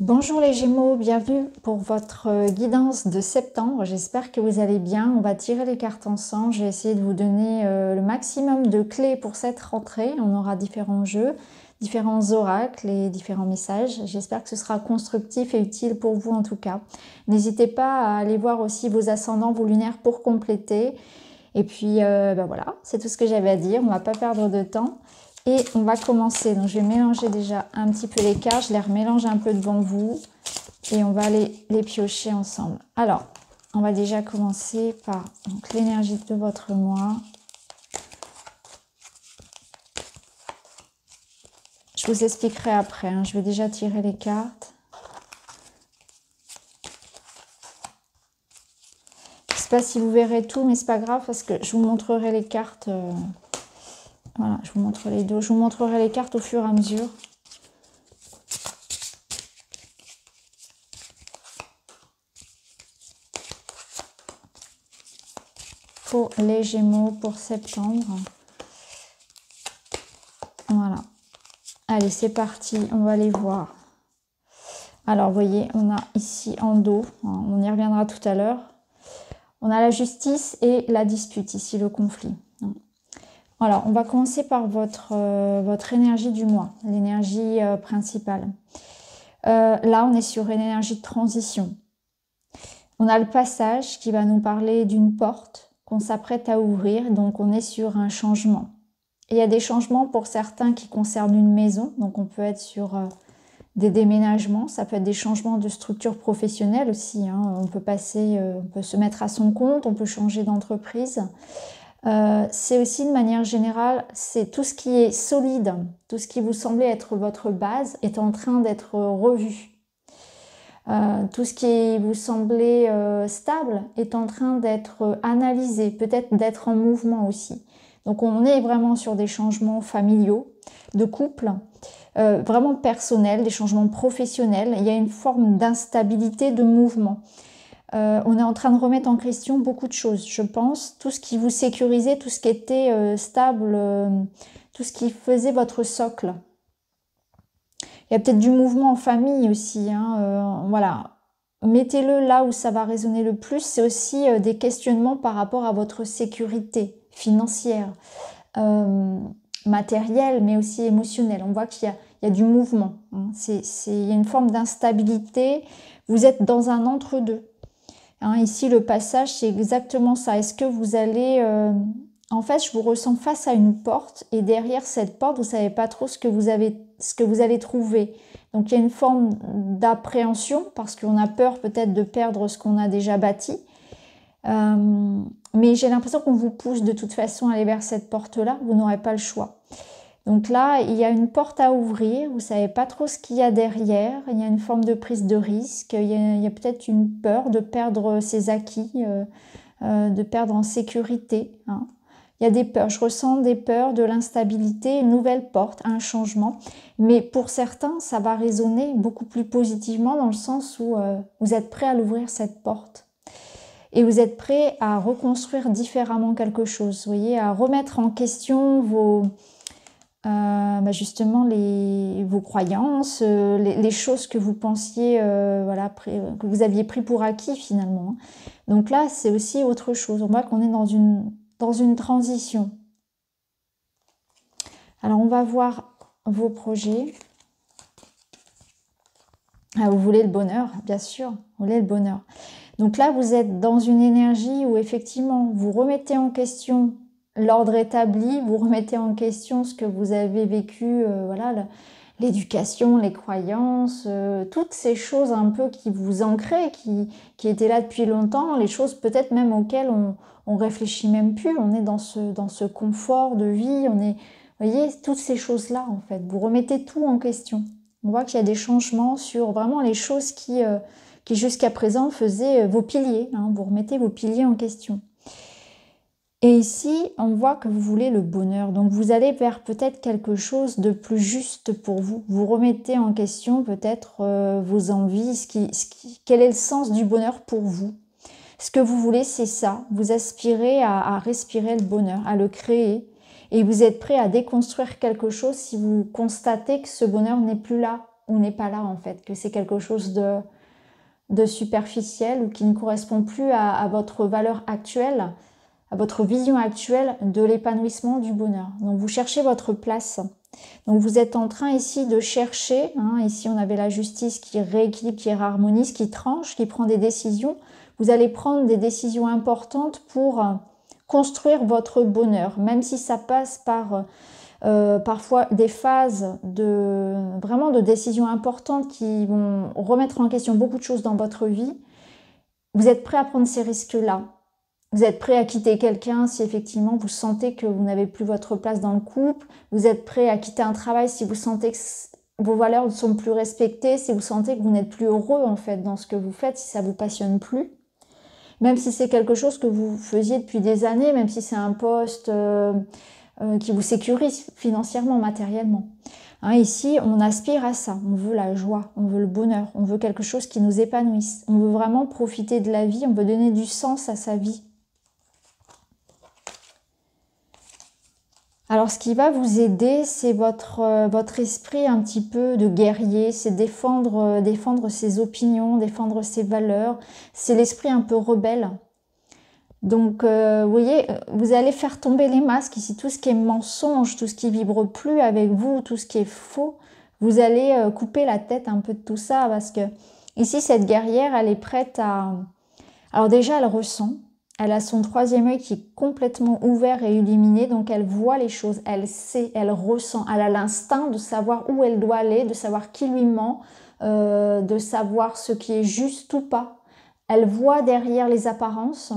Bonjour les Gémeaux, bienvenue pour votre guidance de septembre. J'espère que vous allez bien. On va tirer les cartes ensemble. Je vais essayer de vous donner le maximum de clés pour cette rentrée. On aura différents jeux, différents oracles et différents messages. J'espère que ce sera constructif et utile pour vous en tout cas. N'hésitez pas à aller voir aussi vos ascendants, vos lunaires pour compléter. Et puis voilà, c'est tout ce que j'avais à dire. On ne va pas perdre de temps. Et on va commencer. Donc, je vais mélanger déjà un petit peu les cartes. Je les remélange un peu devant vous. Et on va les piocher ensemble. Alors, on va déjà commencer par l'énergie de votre mois. Je vous expliquerai après. Je vais déjà tirer les cartes. Je ne sais pas si vous verrez tout, mais c'est pas grave parce que je vous montrerai les cartes. Voilà, je vous montre les deux. Je vous montrerai les cartes au fur et à mesure. Pour les Gémeaux pour septembre. Voilà. Allez, c'est parti. On va les voir. Alors, vous voyez, on a ici en dos, on y reviendra tout à l'heure, on a la justice et la dispute, ici le conflit. Alors, on va commencer par votre énergie du mois, l'énergie principale. Là, on est sur une énergie de transition. On a le passage qui va nous parler d'une porte qu'on s'apprête à ouvrir, donc on est sur un changement. Et il y a des changements pour certains qui concernent une maison, donc on peut être sur des déménagements, ça peut être des changements de structure professionnelle aussi. On peut passer, on peut se mettre à son compte, on peut changer d'entreprise. C'est aussi de manière générale, c'est tout ce qui est solide, tout ce qui vous semblait être votre base est en train d'être revu. Tout ce qui vous semblait stable est en train d'être analysé, peut-être d'être en mouvement aussi. Donc on est vraiment sur des changements familiaux, de couple, vraiment personnels, des changements professionnels. Il y a une forme d'instabilité, de mouvement. On est en train de remettre en question beaucoup de choses, je pense. Tout ce qui vous sécurisait, tout ce qui était stable, tout ce qui faisait votre socle. Il y a peut-être du mouvement en famille aussi. Voilà. Mettez-le là où ça va résonner le plus. C'est aussi des questionnements par rapport à votre sécurité financière, matérielle, mais aussi émotionnelle. On voit qu'il y a du mouvement. Il y a une forme d'instabilité. Vous êtes dans un entre-deux. Ici, le passage, c'est exactement ça. Est-ce que vous allez... En fait, je vous ressens face à une porte et derrière cette porte, vous ne savez pas trop ce que vous allez trouver. Donc, il y a une forme d'appréhension parce qu'on a peur peut-être de perdre ce qu'on a déjà bâti. Mais j'ai l'impression qu'on vous pousse de toute façon à aller vers cette porte-là. Vous n'aurez pas le choix. Donc là, il y a une porte à ouvrir, vous ne savez pas trop ce qu'il y a derrière, il y a une forme de prise de risque, il y a peut-être une peur de perdre ses acquis, de perdre en sécurité. Il y a des peurs, je ressens des peurs, de l'instabilité, une nouvelle porte, un changement. Mais pour certains, ça va résonner beaucoup plus positivement dans le sens où vous êtes prêt à l'ouvrir cette porte. Et vous êtes prêt à reconstruire différemment quelque chose, vous voyez, à remettre en question justement vos croyances, les choses que vous pensiez, que vous aviez pris pour acquis finalement. Donc là, c'est aussi autre chose. On voit qu'on est dans une transition. Alors, on va voir vos projets. Vous voulez le bonheur, bien sûr, vous voulez le bonheur. Donc là, vous êtes dans une énergie où effectivement, vous remettez en question l'ordre établi, vous remettez en question ce que vous avez vécu, l'éducation, les croyances, toutes ces choses un peu qui vous ancraient, qui étaient là depuis longtemps, les choses peut-être même auxquelles on réfléchit même plus, on est dans ce confort de vie, vous voyez, toutes ces choses-là en fait, vous remettez tout en question. On voit qu'il y a des changements sur vraiment les choses qui jusqu'à présent faisaient vos piliers, vous remettez vos piliers en question. Et ici, on voit que vous voulez le bonheur. Donc, vous allez vers peut-être quelque chose de plus juste pour vous. Vous remettez en question peut-être vos envies, quel est le sens du bonheur pour vous. Ce que vous voulez, c'est ça. Vous aspirez à respirer le bonheur, à le créer. Et vous êtes prêt à déconstruire quelque chose si vous constatez que ce bonheur n'est plus là ou n'est pas là en fait, que c'est quelque chose de superficiel ou qui ne correspond plus à votre valeur actuelle, à votre vision actuelle de l'épanouissement du bonheur. Donc vous cherchez votre place. Donc vous êtes en train ici de chercher, hein, ici on avait la justice qui rééquilibre, qui harmonise, qui tranche, qui prend des décisions. Vous allez prendre des décisions importantes pour construire votre bonheur, même si ça passe par parfois des phases vraiment de décisions importantes qui vont remettre en question beaucoup de choses dans votre vie. Vous êtes prêt à prendre ces risques-là. Vous êtes prêt à quitter quelqu'un si effectivement vous sentez que vous n'avez plus votre place dans le couple. Vous êtes prêt à quitter un travail si vous sentez que vos valeurs ne sont plus respectées, si vous sentez que vous n'êtes plus heureux en fait dans ce que vous faites, si ça vous passionne plus. Même si c'est quelque chose que vous faisiez depuis des années, même si c'est un poste qui vous sécurise financièrement, matériellement. Hein, ici, on aspire à ça, on veut la joie, on veut le bonheur, on veut quelque chose qui nous épanouisse. On veut vraiment profiter de la vie, on veut donner du sens à sa vie. Alors, ce qui va vous aider, c'est votre esprit un petit peu de guerrier, c'est défendre ses opinions, défendre ses valeurs. C'est l'esprit un peu rebelle. Donc, vous voyez, vous allez faire tomber les masques ici, tout ce qui est mensonge, tout ce qui vibre plus avec vous, tout ce qui est faux. Vous allez couper la tête un peu de tout ça parce que ici, cette guerrière, elle est prête à... Alors déjà, elle ressent. Elle a son troisième œil qui est complètement ouvert et illuminé, donc elle voit les choses, elle sait, elle ressent, elle a l'instinct de savoir où elle doit aller, de savoir qui lui ment, de savoir ce qui est juste ou pas. Elle voit derrière les apparences,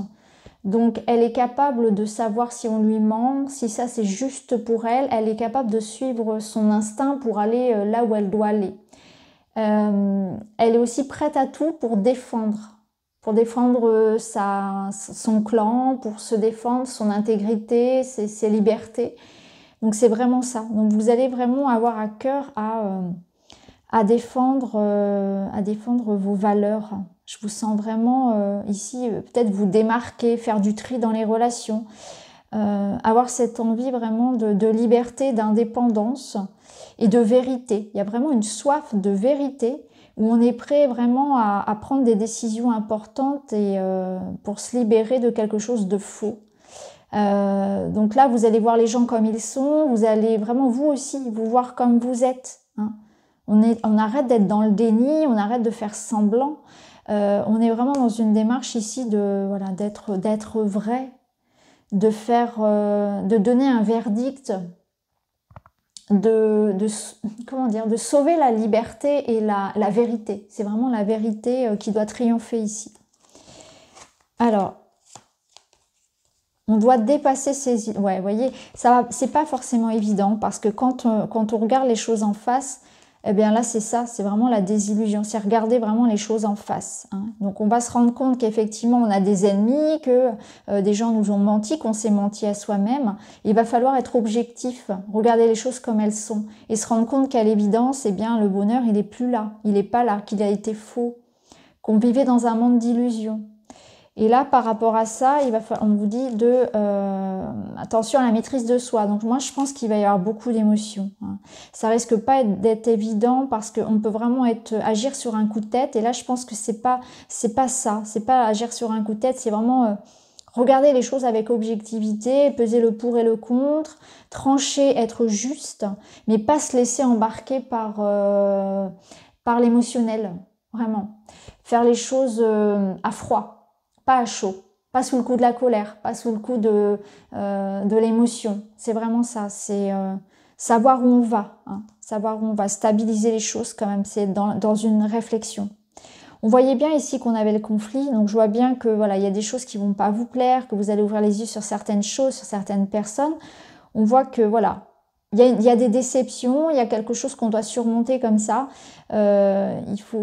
donc elle est capable de savoir si on lui ment, si ça c'est juste pour elle, elle est capable de suivre son instinct pour aller là où elle doit aller. Elle est aussi prête à tout pour défendre son clan, pour se défendre, son intégrité, ses libertés. Donc c'est vraiment ça. Donc vous allez vraiment avoir à cœur à défendre vos valeurs. Je vous sens vraiment ici peut-être vous démarquer, faire du tri dans les relations, avoir cette envie vraiment de liberté, d'indépendance et de vérité. Il y a vraiment une soif de vérité où on est prêt vraiment à prendre des décisions importantes et pour se libérer de quelque chose de faux. Donc là, vous allez voir les gens comme ils sont, vous allez vraiment vous aussi vous voir comme vous êtes. Hein. On arrête d'être dans le déni, on arrête de faire semblant. On est vraiment dans une démarche ici d'être vrai, de donner un verdict, de sauver la liberté et la vérité. C'est vraiment la vérité qui doit triompher ici. Alors, on doit dépasser ces... Ouais, vous voyez, c'est pas forcément évident parce que quand on regarde les choses en face, eh bien là, c'est ça, c'est vraiment la désillusion. C'est regarder vraiment les choses en face. Hein. Donc, on va se rendre compte qu'effectivement, on a des ennemis, que des gens nous ont menti, qu'on s'est menti à soi-même. Il va falloir être objectif, regarder les choses comme elles sont et se rendre compte qu'à l'évidence, eh bien, le bonheur, il n'est plus là. Il n'est pas là, qu'il a été faux, qu'on vivait dans un monde d'illusions. Et là, par rapport à ça, on vous dit attention à la maîtrise de soi. Donc moi, je pense qu'il va y avoir beaucoup d'émotions. Hein. Ça risque pas d'être évident parce qu'on peut vraiment agir sur un coup de tête. Et là, je pense que c'est pas ça. C'est pas agir sur un coup de tête. C'est vraiment regarder les choses avec objectivité, peser le pour et le contre, trancher, être juste, mais pas se laisser embarquer par l'émotionnel. Vraiment. Faire les choses à froid. Pas à chaud, pas sous le coup de la colère, pas sous le coup de l'émotion. C'est vraiment ça, c'est savoir où on va, hein, savoir où on va, stabiliser les choses quand même, c'est dans une réflexion. On voyait bien ici qu'on avait le conflit, donc je vois bien que voilà, il y a des choses qui vont pas vous plaire, que vous allez ouvrir les yeux sur certaines choses, sur certaines personnes. On voit que voilà, il y a des déceptions, il y a quelque chose qu'on doit surmonter comme ça.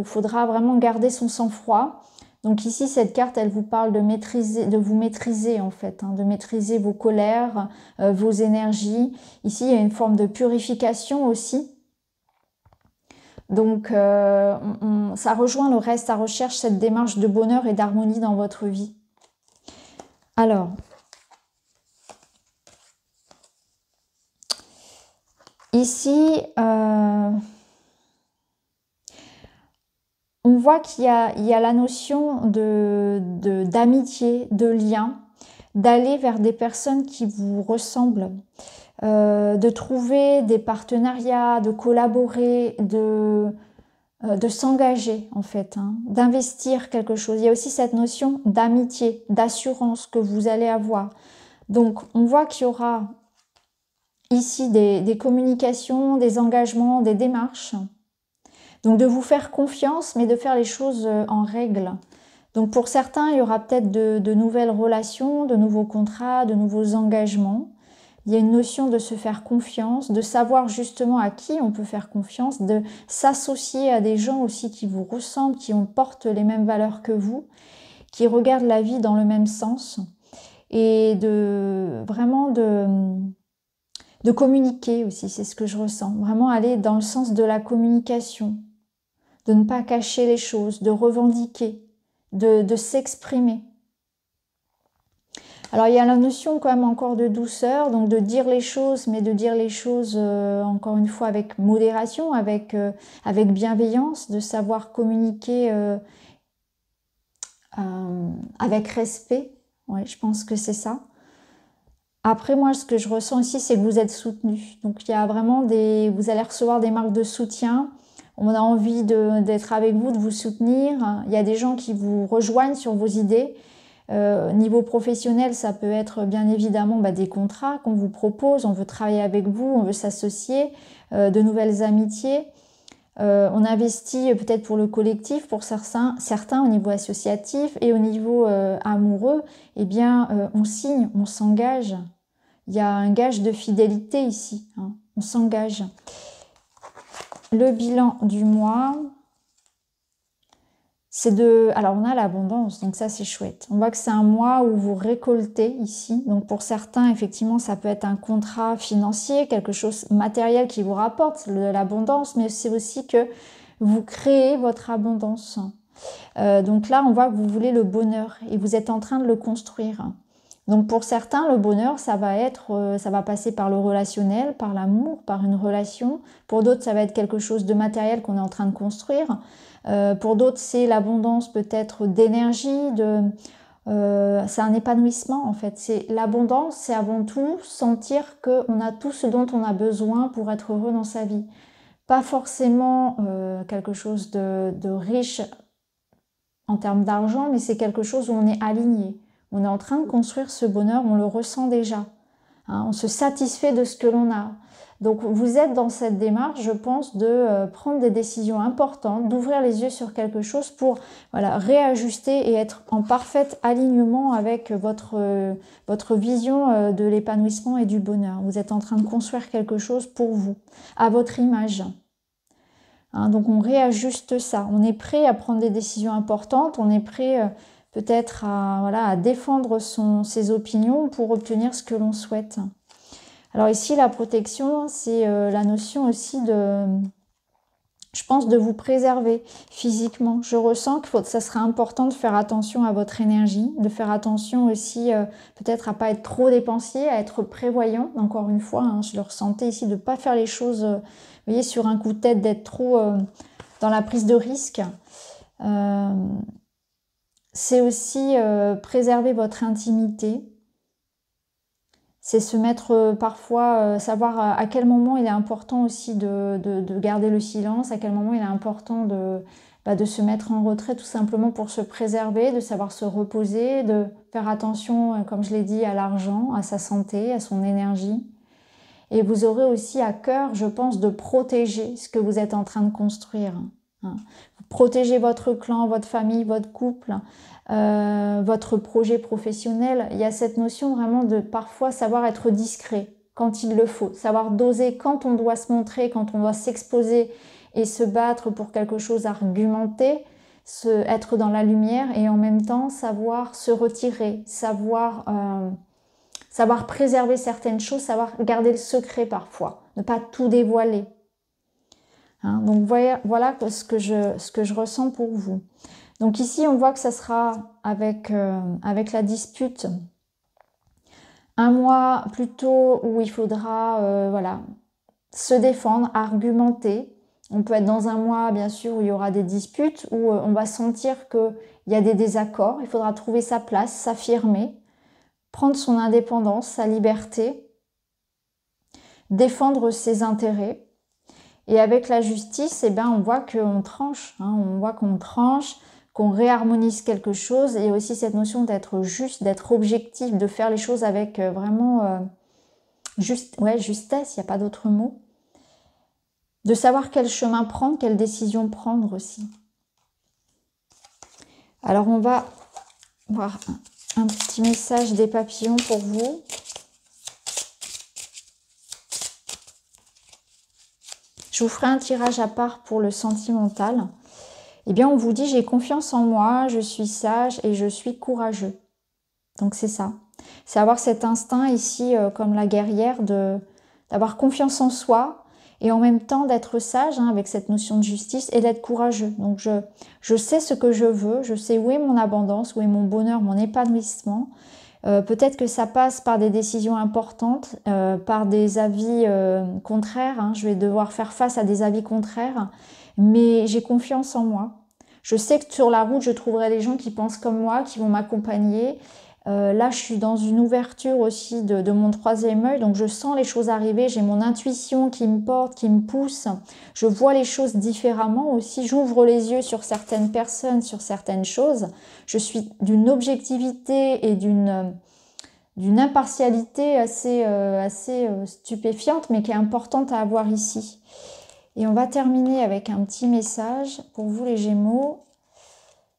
Faudra vraiment garder son sang-froid. Donc ici, cette carte, elle vous parle de vous maîtriser en fait, hein, de maîtriser vos colères, vos énergies. Ici, il y a une forme de purification aussi. Donc, ça rejoint le reste, ça recherche cette démarche de bonheur et d'harmonie dans votre vie. Alors, ici, on voit il y a la notion d'amitié, de lien, d'aller vers des personnes qui vous ressemblent, de trouver des partenariats, de collaborer, de s'engager en fait, hein, d'investir quelque chose. Il y a aussi cette notion d'amitié, d'assurance que vous allez avoir. Donc on voit qu'il y aura ici des communications, des engagements, des démarches. Donc de vous faire confiance, mais de faire les choses en règle. Donc pour certains, il y aura peut-être de nouvelles relations, de nouveaux contrats, de nouveaux engagements. Il y a une notion de se faire confiance, de savoir justement à qui on peut faire confiance, de s'associer à des gens aussi qui vous ressemblent, qui portent les mêmes valeurs que vous, qui regardent la vie dans le même sens, et de vraiment de communiquer aussi, c'est ce que je ressens. Vraiment aller dans le sens de la communication, de ne pas cacher les choses, de revendiquer, de s'exprimer. Alors il y a la notion quand même encore de douceur, donc de dire les choses, mais de dire les choses encore une fois avec modération, avec bienveillance, de savoir communiquer avec respect. Ouais, je pense que c'est ça. Après moi, ce que je ressens ici, c'est que vous êtes soutenu. Donc il y a vraiment vous allez recevoir des marques de soutien. On a envie d'être avec vous, de vous soutenir. Il y a des gens qui vous rejoignent sur vos idées. Niveau professionnel, ça peut être bien évidemment des contrats qu'on vous propose, on veut travailler avec vous, on veut s'associer, de nouvelles amitiés. On investit peut-être pour le collectif, pour certains au niveau associatif, et au niveau amoureux, eh bien on signe, on s'engage. Il y a un gage de fidélité ici, hein, on s'engage. Le bilan du mois... Alors on a l'abondance, donc ça c'est chouette. On voit que c'est un mois où vous récoltez ici. Donc pour certains, effectivement, ça peut être un contrat financier, quelque chose matériel qui vous rapporte de l'abondance, mais c'est aussi que vous créez votre abondance. Donc là, on voit que vous voulez le bonheur et vous êtes en train de le construire. Donc pour certains, le bonheur, ça va passer par le relationnel, par l'amour, par une relation. Pour d'autres, ça va être quelque chose de matériel qu'on est en train de construire. Pour d'autres, c'est l'abondance peut-être d'énergie, c'est un épanouissement en fait. C'est l'abondance, c'est avant tout sentir qu'on a tout ce dont on a besoin pour être heureux dans sa vie. Pas forcément quelque chose de riche en termes d'argent, mais c'est quelque chose où on est aligné. On est en train de construire ce bonheur, on le ressent déjà. Hein, on se satisfait de ce que l'on a. Donc vous êtes dans cette démarche, je pense, de prendre des décisions importantes, d'ouvrir les yeux sur quelque chose pour réajuster et être en parfait alignement avec votre vision de l'épanouissement et du bonheur. Vous êtes en train de construire quelque chose pour vous, à votre image. Hein, donc on réajuste ça. On est prêt à prendre des décisions importantes, on est prêt peut-être à défendre ses opinions pour obtenir ce que l'on souhaite. Alors ici, la protection, c'est la notion aussi je pense, de vous préserver physiquement. Je ressens que ça sera important de faire attention à votre énergie, de faire attention aussi peut-être à pas être trop dépensier, à être prévoyant. Encore une fois, hein, je le ressentais ici, de ne pas faire les choses, vous voyez, sur un coup de tête, d'être trop dans la prise de risque. C'est aussi préserver votre intimité. C'est se mettre parfois, savoir à quel moment il est important aussi de garder le silence, à quel moment il est important de se mettre en retrait tout simplement pour se préserver, de savoir se reposer, de faire attention, comme je l'ai dit, à l'argent, à sa santé, à son énergie. Et vous aurez aussi à cœur, je pense, de protéger ce que vous êtes en train de construire. Hein. Protégez votre clan, votre famille, votre couple, votre projet professionnel. Il y a cette notion vraiment de parfois savoir être discret quand il le faut, savoir doser quand on doit se montrer, quand on doit s'exposer et se battre pour quelque chose, argumenter, être dans la lumière et en même temps savoir se retirer, savoir préserver certaines choses, savoir garder le secret parfois, ne pas tout dévoiler. Hein, donc voilà ce que je ressens pour vous. Donc ici, on voit que ça sera avec la dispute un mois plutôt où il faudra se défendre, argumenter, On peut être dans un mois, bien sûr, où il y aura des disputes, où on va sentir qu'il y a des désaccords. Il faudra trouver sa place, s'affirmer, prendre son indépendance, sa liberté, défendre ses intérêts. Et avec la justice, eh ben, on voit qu'on tranche, hein, on voit qu'on tranche, qu'on réharmonise quelque chose. Et aussi cette notion d'être juste, d'être objectif, de faire les choses avec vraiment justesse, il n'y a pas d'autre mot. De savoir quel chemin prendre, quelle décision prendre aussi. Alors on va voir un petit message des papillons pour vous. Je vous ferai un tirage à part pour le sentimental. Eh bien, on vous dit, j'ai confiance en moi, je suis sage et je suis courageux. Donc, c'est ça. C'est avoir cet instinct ici, comme la guerrière, d'avoir confiance en soi et en même temps d'être sage, hein, avec cette notion de justice et d'être courageux. Donc, je sais ce que je veux, je sais où est mon abondance, où est mon bonheur, mon épanouissement. Peut-être que ça passe par des décisions importantes, par des avis contraires. Hein. Je vais devoir faire face à des avis contraires, mais j'ai confiance en moi. Je sais que sur la route, je trouverai des gens qui pensent comme moi, qui vont m'accompagner. Là, je suis dans une ouverture aussi de mon troisième œil, donc je sens les choses arriver. J'ai mon intuition qui me porte, qui me pousse. Je vois les choses différemment aussi. J'ouvre les yeux sur certaines personnes, sur certaines choses. Je suis d'une objectivité et d'une impartialité assez stupéfiante, mais qui est importante à avoir ici. Et on va terminer avec un petit message pour vous les Gémeaux.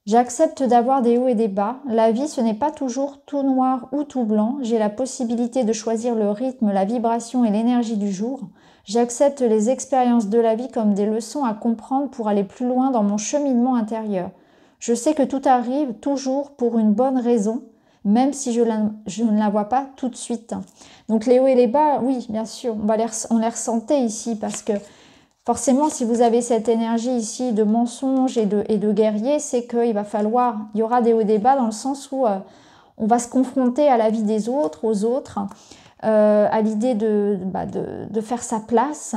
J'accepte d'avoir des hauts et des bas. La vie, ce n'est pas toujours tout noir ou tout blanc. J'ai la possibilité de choisir le rythme, la vibration et l'énergie du jour. J'accepte les expériences de la vie comme des leçons à comprendre pour aller plus loin dans mon cheminement intérieur. Je sais que tout arrive toujours pour une bonne raison, même si je ne la vois pas tout de suite. Donc les hauts et les bas, oui, bien sûr, on les ressentait ici parce que forcément, si vous avez cette énergie ici de mensonge et de guerrier, c'est qu'il va falloir, il y aura des hauts et des bas dans le sens où on va se confronter à la vie des autres, aux autres, à l'idée de faire sa place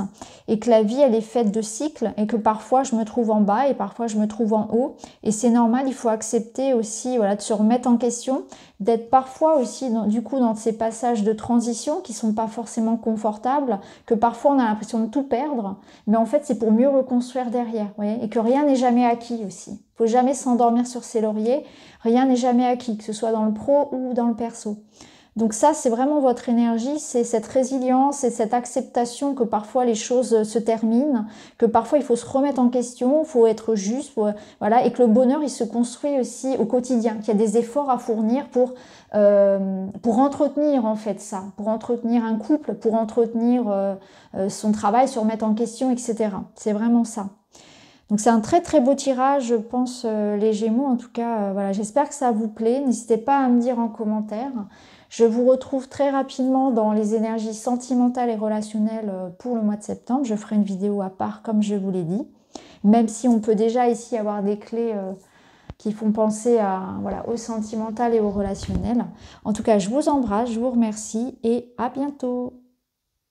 et que la vie, elle est faite de cycles et que parfois je me trouve en bas et parfois je me trouve en haut. Et c'est normal, il faut accepter aussi de se remettre en question, d'être parfois aussi dans ces passages de transition qui sont pas forcément confortables, que parfois on a l'impression de tout perdre, mais en fait c'est pour mieux reconstruire derrière, vous voyez, et que rien n'est jamais acquis aussi. Il faut jamais s'endormir sur ses lauriers, rien n'est jamais acquis, que ce soit dans le pro ou dans le perso. Donc ça, c'est vraiment votre énergie, c'est cette résilience et cette acceptation que parfois les choses se terminent, que parfois il faut se remettre en question, il faut être juste, voilà, et que le bonheur, il se construit aussi au quotidien, qu'il y a des efforts à fournir pour entretenir en fait ça, pour entretenir un couple, pour entretenir son travail, se remettre en question, etc. C'est vraiment ça. Donc c'est un très très beau tirage, je pense, les Gémeaux. En tout cas, voilà, j'espère que ça vous plaît. N'hésitez pas à me dire en commentaire. Je vous retrouve très rapidement dans les énergies sentimentales et relationnelles pour le mois de septembre. Je ferai une vidéo à part, comme je vous l'ai dit. Même si on peut déjà ici avoir des clés qui font penser au sentimental et au relationnel. En tout cas, je vous embrasse, je vous remercie et à bientôt.